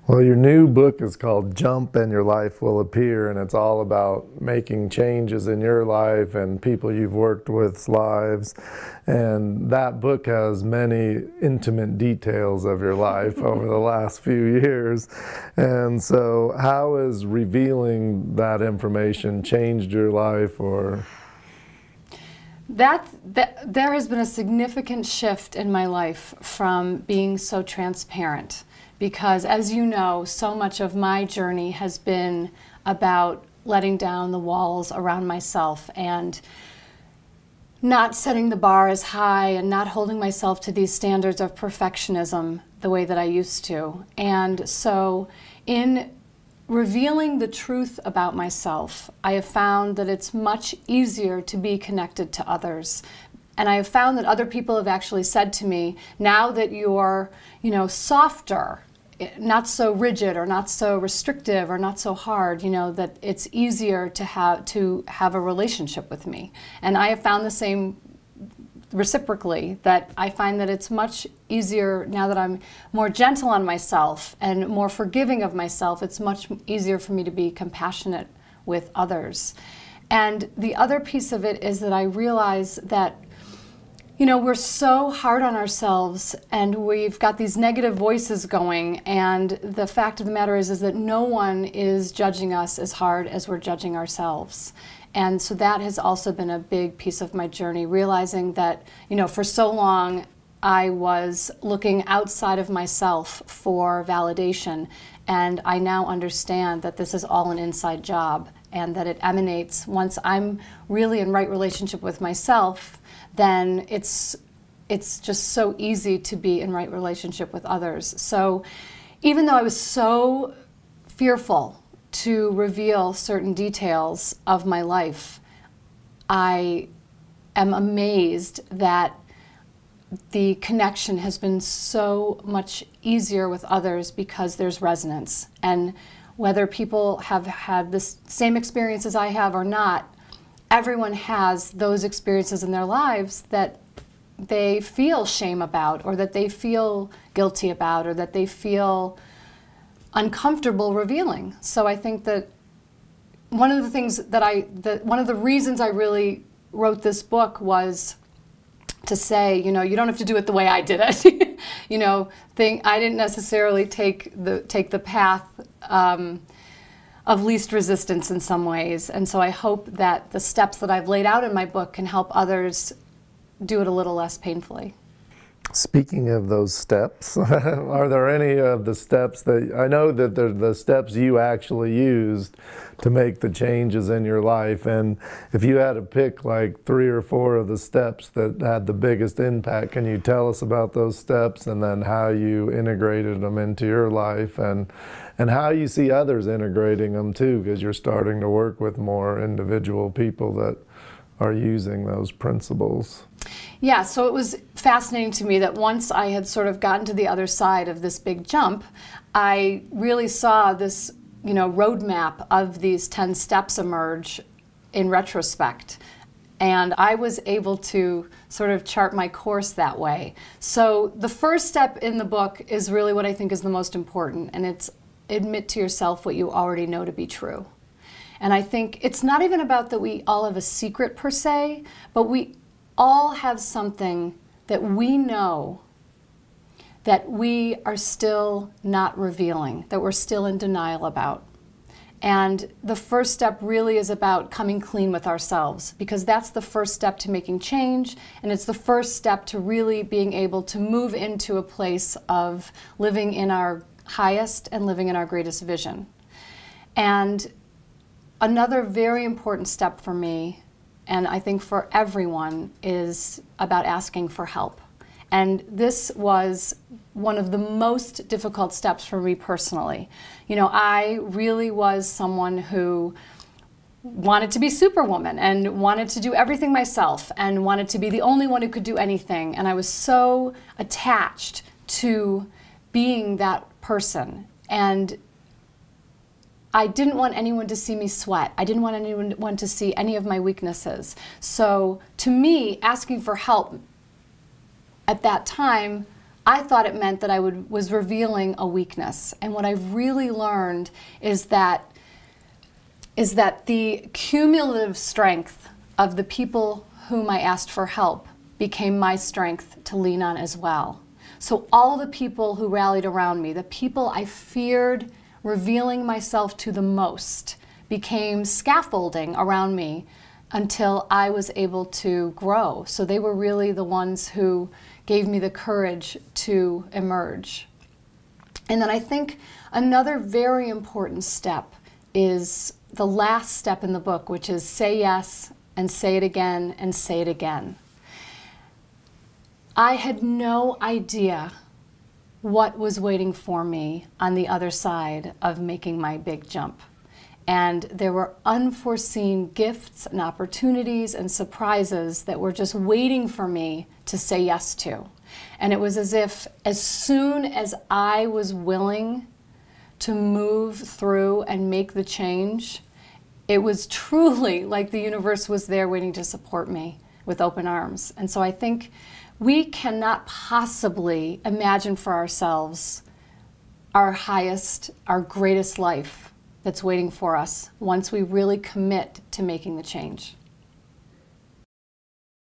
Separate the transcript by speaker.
Speaker 1: Well, your new book is called Jump and Your Life Will Appear, and it's all about making changes in your life and people you've worked with's lives. And that book has many intimate details of your life over the last few years. And so how has revealing that information changed your life? Or
Speaker 2: there has been a significant shift in my life from being so transparent. Because, as you know, so much of my journey has been about letting down the walls around myself and not setting the bar as high and not holding myself to these standards of perfectionism the way that I used to. And so in revealing the truth about myself, I have found that it's much easier to be connected to others. And I have found that other people have actually said to me, now that you're, softer, not so rigid or not so restrictive or not so hard, that it's easier to have a relationship with me. And I have found the same reciprocally, that I find that it's much easier now that I'm more gentle on myself and more forgiving of myself. It's much easier for me to be compassionate with others. And the other piece of it is that I realize that we're so hard on ourselves and we've got these negative voices going, and the fact of the matter is that no one is judging us as hard as we're judging ourselves. And so that has also been a big piece of my journey, realizing that, for so long I was looking outside of myself for validation, and I now understand that this is all an inside job and that it emanates once I'm really in right relationship with myself. Then it's just so easy to be in right relationship with others. So even though I was so fearful to reveal certain details of my life, I am amazed that the connection has been so much easier with others because there's resonance. And whether people have had the same experience as I have or not, everyone has those experiences in their lives that they feel shame about, or that they feel guilty about, or that they feel uncomfortable revealing. So I think that one of the things one of the reasons I really wrote this book was to say, you don't have to do it the way I did it. I didn't necessarily take the path of least resistance in some ways. And so I hope that the steps that I've laid out in my book can help others do it a little less painfully.
Speaker 1: Speaking of those steps, are there any of the steps that, I know that they're the steps you actually used to make the changes in your life, and if you had to pick like 3 or 4 of the steps that had the biggest impact, can you tell us about those steps and then how you integrated them into your life, and how you see others integrating them too, because you're starting to work with more individual people that are using those principles?
Speaker 2: Yeah, so it was fascinating to me that once I had sort of gotten to the other side of this big jump, I really saw this, roadmap of these 10 steps emerge in retrospect. And I was able to sort of chart my course that way. So the first step in the book is really what I think is the most important, and it's admit to yourself what you already know to be true. And I think it's not even about that we all have a secret per se, but we all have something that we know that we are still not revealing, that we're still in denial about. And the first step really is about coming clean with ourselves, because that's the first step to making change, and it's the first step to really being able to move into a place of living in our highest and living in our greatest vision. And another very important step for me, and I think for everyone, is about asking for help. And this was one of the most difficult steps for me personally. I really was someone who wanted to be Superwoman and wanted to do everything myself and wanted to be the only one who could do anything. And I was so attached to being that person. And I didn't want anyone to see me sweat. I didn't want anyone to see any of my weaknesses. So to me, asking for help at that time I thought it meant that I was revealing a weakness. And what I've really learned is that the cumulative strength of the people whom I asked for help became my strength to lean on as well. So all the people who rallied around me, the people I feared revealing myself to the most, became scaffolding around me until I was able to grow. So they were really the ones who gave me the courage to emerge. And then I think another very important step is the last step in the book, which is say yes and say it again and say it again. I had no idea what was waiting for me on the other side of making my big jump. And there were unforeseen gifts and opportunities and surprises that were just waiting for me to say yes to. And it was as if as soon as I was willing to move through and make the change, it was truly like the universe was there waiting to support me with open arms. And so I think we cannot possibly imagine for ourselves our highest, our greatest life that's waiting for us once we really commit to making the change.